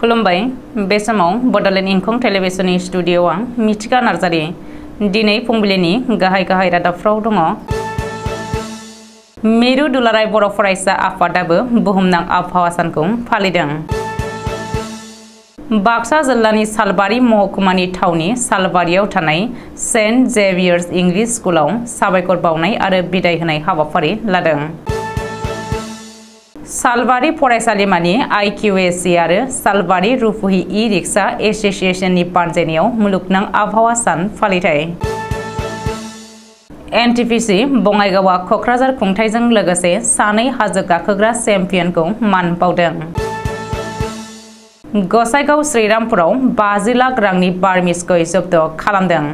खुलुमबाय बे समाव बडलेण्ड इंखं टेलिभिजननि स्टुडिअ आं मिथिका नार्जारि दिनै फुंबिलिनि गाहाय रादाबफ्राव दङ। मिरु दुलाराय बर' फरायसा आफादाबो बुहुमनां आबहावा सानखौ फालिदों। बाक्सा जिल्लानि सालबारि महकुमानि थावनि सालबारियाव थानाय सेन्ट जेवियार्स इंलिश स्कुलाव साबायखर बावनाय आरो बिदाय होनाय हाबाफारि लादों। सालबारि फरायसालिमानि IQAC आरो सालबारि रुफुहि ई-रिक्सा एस'सिएशननि बानजायनायाव मुलुगनां आबहावा सान फालिथाय। NTPC बङाइगावआ क'क्राझार खुंथायजों लोगोसे सानै हाजो गाखोग्रा चेम्पियनखौ मान बावदों। गसाइगाव श्रीरामपुराव 50 लाख रांनि बार्मिसखौ जब्द खालामदों।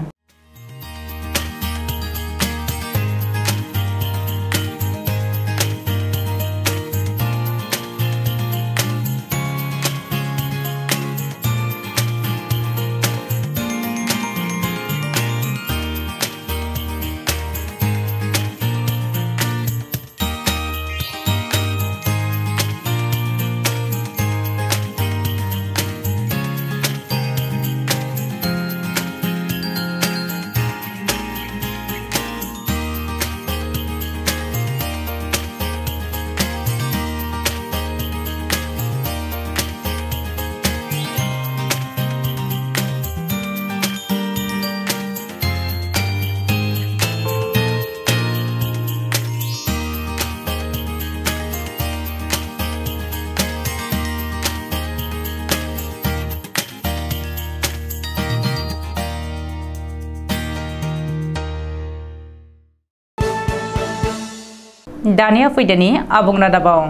दानिया फैदोनि आबुं रादाबाव।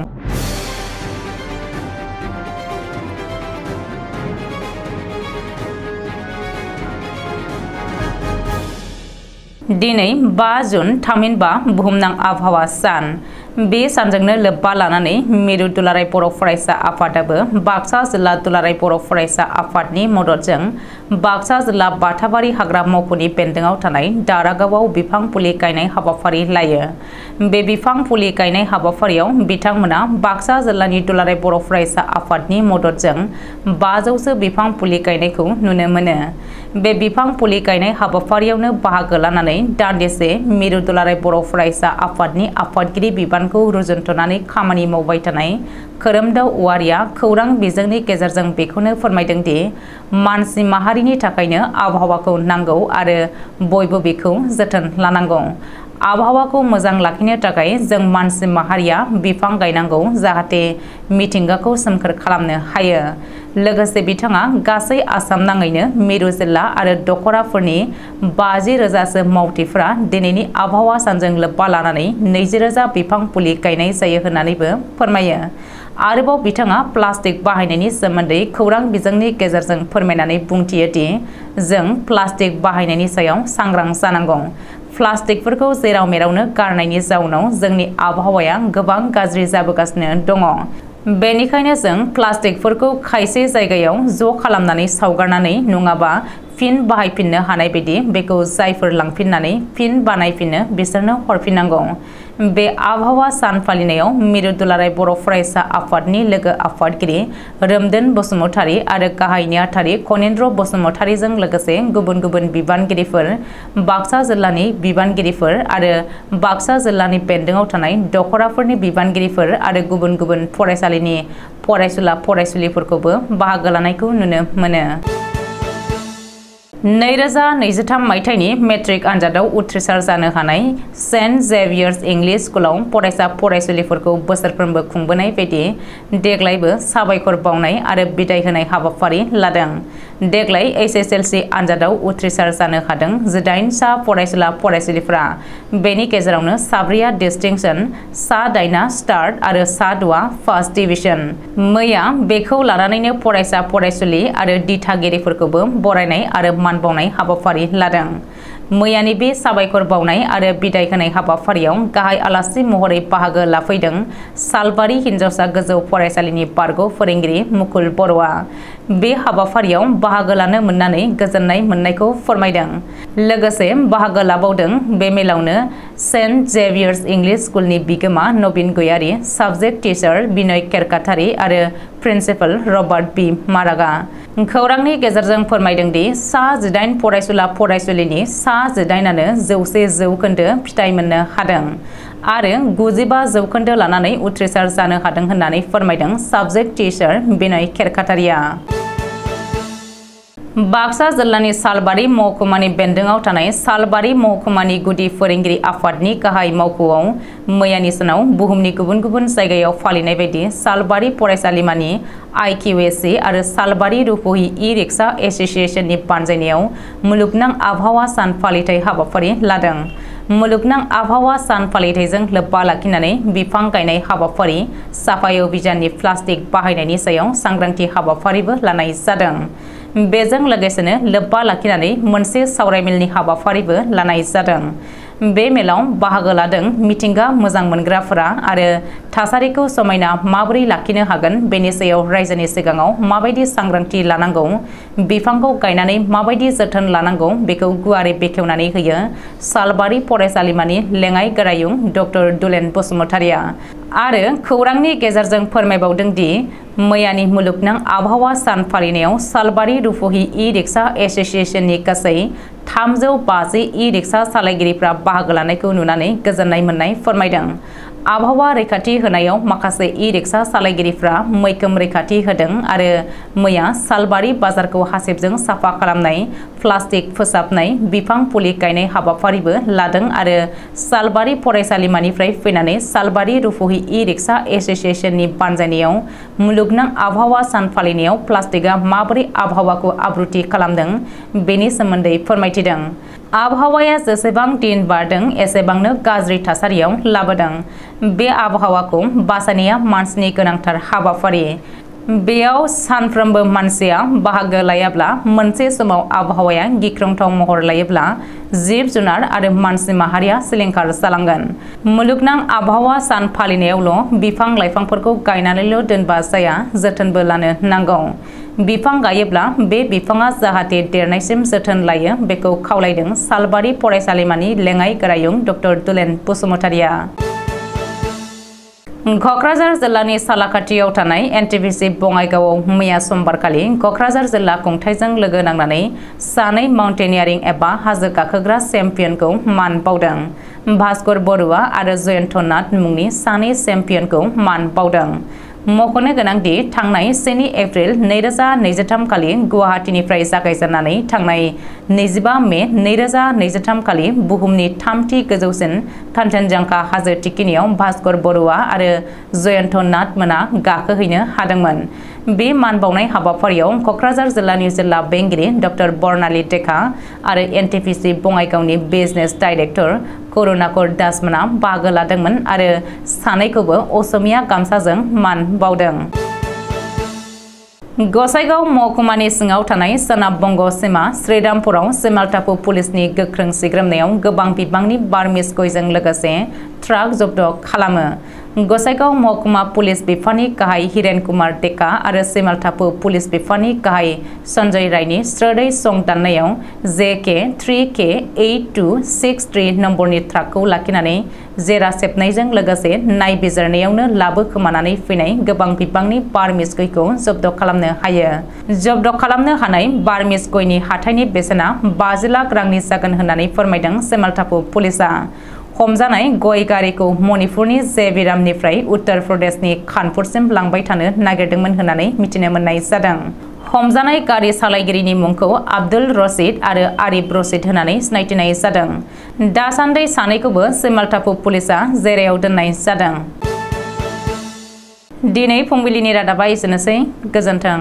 दिनै 5 जुन थामहिनबा बुहुमनां आबहावा सान। बे सानजोंनो लोब्बा लानानै मिरु दुलाराय बर' फरायसा आफादाबो बाक्सा जिल्ला दुलाराय बर' फरायसा आफादनि मददजों बाक्सा जिल्ला बाथाबारि हाग्रा मावख'नि बेन्दोङाव थानाय दारागावआव बिफां फुलि गायनाय हाबाफारि लायो। बे बिफां फुलि गायनाय हाबाफारियाव बिथांमोना बाक्सा जिल्लानि दुलाराय बर' फरायसा आफादनि मददजों 500सो बिफां फुलि गायनायखौ नुनो मोनो। बे बिफां फुलि गायनाय हाबाफारियावनो बाहागो लानानै दान्दिसे मिरु दुलाराय बर' फरायसा आफादनि आफादगिरि बिबानखौ रुजुनथ'नानै खामानि मावबाय थानाय खोरोमदाव औवारिया खौरां बिजोंनि गेजेरजों बेखौनो फोरमायदों दि मानसि माहारिनि थाखायनो आबहावाखौ नांगौ आरो बयबो बेखौ जोथोन लानांगौ। आबहावाखौ मोजां लाखिनो थाखाय जों मानसि माहारिया बिफां गायनांगौ जाहाथे मिथिंगाखौ सोमखोर खालामनो हायो। लोगोसे बिथाङा गासै आसाम नाङैनो मिरु जिल्ला आरो दखराफोरनि 50,000सो मावथिफोरा दिनैनि आबहावा सानजों लोब्बा लानानै 20,000 बिफां फुलि गायनाय जायो होननानैबो फोरमायो। आरोबाव बिथाङा प्लास्टिक बाहायनायनि सोमोन्दै खौरां बिजोंनि गेजेरजों फोरमायनानै बुंथियो दि जों प्लास्टिक बाहायनायनि सायाव सांग्रां जानांगौ। प्लास्टिकफोरखौ जेराव मेरावनो गारनायनि जाउनाव जोंनि आबहावाया गोबां गाज्रि जाबोगासिनो दङ। बेनिखायनो जों प्लास्टिकफोरखौ खायसे जायगायाव ज' खालामनानै सावगारनानै नङाबा फिन बाहायफिननो हानाय बायदि बेखौ जायफोर लांफिननानै फिन बानायफिनो बिसोरनो हरफिननांगौ। बे आबहावा सान फालिनायाव मिरु दुलाराय बर' फरायसा आफादनि लोगो आफादगिरि रोमदोन बसुमतारी आरो गाहाय नेहाथारि खनेन्द्र बसुमतारीजों लोगोसे गुबुन गुबुन बिबानगिरिफोर, बाक्सा जिल्लानि बिबानगिरिफोर आरो बाक्सा जिल्लानि बेन्दोङाव थानाय दखराफोरनि बिबानगिरिफोर आरो गुबुन गुबुन फरायसालिनि फरायसुला फरायसुलिफोरखौबो बाहागो लानायखौ नुनो मोनो। 2023 मायथाइनि मेट्रिक आनजादाव उथ्रिसार जानो हानाय सेन्ट जेवियार्स इंलिश स्कुलाव फरायसा फरायसुलिफोरखौ बोसोरफ्रोमबो खुंबोनाय बायदि देग्लायबो साबायखर बावनाय आरो बिदाय होनाय हाबाफारि लादों। देग्लाय HSLC आनजादाव उथ्रिसार जानो हादों 18 सा फरायसुला फरायसुलिफोरा। बेनि गेजेरावनो 4आ डिस्टिंक्शन, 8 स्टार्ट आरो 6 फार्स्ट डिभिजन। मैया बेखौ लानानैनो फरायसा फरायसुलि आरो दिथागिरिफोरखौबो बरायनाय आरो मान बावनाय हाबाफारि लादों। मैयानि बे साबायखर बावनाय आरो बिदाय होनाय हाबाफारियाव गाहाय आलासि महरै बाहागो लाफैदों सालबारि हिनजावसा गोजौ फरायसालिनि बारग' फोरोंगिरि मुकुल बर'आ। बे हाबाफारियाव बाहागो लानो मोननानै गोजोननाय मोननायखौ फोरमायदों। लोगोसे बाहागो लाबावदों बे मेलावनो सेन्ट जेवियार्स इंलिश स्कुलनि बिगोमा नवीन गयारी, साबजेक्ट टिचार बिनय केरकाटारी आरो प्रिन्सिपाल रबार्ट बी मारागा। खौरांनि गेजेरजों फोरमायदों दि सा 18 फरायसुला फरायसुलिनि सा 18आनो 100% फिथाइ मोननो हादों आरो 95% लानानै उथ्रिसार जानो हादों होननानै फोरमायदों साबजेक्ट टिचार बिनय केरकाटारिया। बाक्सा जिल्लानि सालबारि महकुमानि बेन्दोंआव थानाय सालबारि महकुमानि गुदि फोरोंगिरि आफादनि गाहाय मावख'आव मैयानि सानाव बुहुमनि गुबुन गुबुन जायगायाव फालिनाय बायदि सालबारि फरायसालिमानि IQAC आरो सालबारि रुपहि ई-रिक्शा एसोसिएशननि बानजायनायाव मुलुगनां आबहावा सान फालिथाय हाबाफारि लादों। मुलुगनां आबहावा सान फालिथायजों लोब्बा लाखिनानै बिफां गायनाय हाबाफारि, साफाई अभियाननि प्लास्टिक बाहायनायनि सायाव सांग्रांथि हाबाफारिबो लानाय जादों। बेजों लोगोसेनो लोब्बा लाखिनानै मोनसे सावरायमेलनि हाबाफारिबो लानाय जादों। बे मेलाव बाहागो लादों मिथिंगा मोजां मोनग्राफोरा आरो थासारिखौ समायना माबोरै लाखिनो हागोन बेनि सायाव रायजोनि सिगाङाव माबायदि सांग्रांथि लानांगौ, बिफांखौ गायनानै माबायदि जोथोन लानांगौ बेखौ गुवारै बेखेवनानै होयो सालबारि फरायसालिमानि लेङाइ गोरायुं डक्टर दुलेन बसुमतारिया आरो खौरांनि गेजेरजों फोरमायबावदों दि मैयानि मुलुगनां आबहावा सान फालिनायाव सालबारि रुपहि ई-रिक्शा एसोसिएशननि गासै 350 ई-रिक्शा सालायगिरिफ्रा बाहागो लानायखौ नुनानै गोजोननाय मोननाय फोरमायदों। आबहावा रैखाथि होनायाव माखासे ई-रिक्शा सालायगिरिफ्रा मैखोम रैखाथि होदों आरो मैया सालबारि बाजारखौ हासिबजों साफा खालामनाय, प्लास्टिक फोसाबनाय, बिफां फुलि गायनाय हाबाफारिबो लादों आरो सालबारि फरायसालिमानिफ्राय फैनानै सालबारि रुपहि ई-रिक्शा एसोसिएशननि बानजायनायाव मुलुगनां आबहावा सान फालिनायाव प्लास्टिकआ माबोरै आबहावाखौ आब्रुथि खालामदों बेनि सोमोन्दै फोरमायथिदों। आबहावाया जेसेबां दिन बारदों एसेबांनो गाज्रि थासारियाव लाबोदों। बे आबहावाखौ बासायनाया मानसिनि गोनांथार हाबाफारि। बेयाव सानफ्रोमबो मानसिया बाहागो लायाब्ला मोनसे समाव आबहावाया गिख्रंथाव महर लायोब्ला जिब जुनार आरो मानसि माहारिया सिलिंखार जालांगोन। मुलुगनां आबहावा सान फालिनायावल' बिफां लाइफांफोरखौ गायनानैल' दोनबा जाया, जोथोनबो लानो नांगौ। बिफां गायोब्ला बे बिफाङा जाहाथे देरनायसिम जोथोन लायो बेखौ खावलायदों सालबारि फरायसालिमानि लेङाइ गोरायुं डक्टर दुलेन बसुमतारिया। क'क्राझार जिल्लानि सालाकाथियाव थानाय NTPC बङाइगावआव मैया समबारखालि क'क्राझार जिल्ला खुंथायजों लोगो नांनानै सानै माउन्टेनियारिं एबा हाजो गाखोग्रा चेम्पियनखौ मान बावदों। भास्कर बरुवा आरो जयन्त नाथ मुंनि सानै चेम्पियनखौ मान बावदों। मख'नो गोनांदि थांनाय 1 एप्रिल 2023 खालि गुवाहाटीनिफ्राय जागायजेननानै थांनाय 25 मे 2023 खालि बुहुमनि थामथि गोजौसिन कान्चनजंगा हाजो थिखिनियाव भास्कर बरुवा आरो जयन्त नाथ मोना गाखोहैनो हादोंमोन। बे मान बावनाय हाबाफारियाव क'क्राझार जिल्लानि जिल्ला बेंगिरि डक्टर बर्नाली टेका आरो NTPC बङाइगावनि बिजनेस डाइरेक्टर करुणाकर दास मोना बाहागो लादोंमोन आरो सानैखौबो असमिया गामसाजों मान बावदों। गसाइगाव महकुमानि सिङाव थानाय सोनाब बंग सीमा श्रीरामपुराव सिमालटापु पुलिसनि गोख्रों सिग्रोमनायाव गोबां बिबांनि बार्मिस गयजों लोगोसे ट्राक जब्द खालामो। गसाइगाव महकुमा पुलिस बिफाननि गाहाय हिरेन कुमार टेका आरो सिमालटापु पुलिस बिफाननि गाहाय सन्जय रायनि स्रोदै सं दाननायाव JK 3K 8263 नम्बरनि ट्राकखौ लाखिनानै जेरा सेबनायजों लोगोसे नायबिजिरनायावनो लाबोखोमानानै फैनाय गोबां बिबांनि बार्मिस गयखौ जब्द खालामनो हायो। जब्द खालामनो हानाय बार्मिस गयनि हाथाइनि बेसेना 50 लाख रांनि जागोन होननानै फोरमायदों सिमालटापु पुलिसआ। हमजानाय गय गारिखौ मणिपुरनि जेबिरामनिफ्राय उत्तर प्रदेशनि कानपुरसिम लांबाय थानो नागिरदोंमोन होननानै मिथिनो मोननाय जादों। हमजानाय गारि सालायगिरिनि मुंखौ आब्दुल रशीद आरो आरिफ रशीद होननानै सिनायथिनाय जादों। दासान्दि सानैखौबो सिमालटापु पुलिसआ जेरायाव दोननाय जादों। दिनै फुंबिलिनि रादाबा एसेनोसै। गोजोन्थों।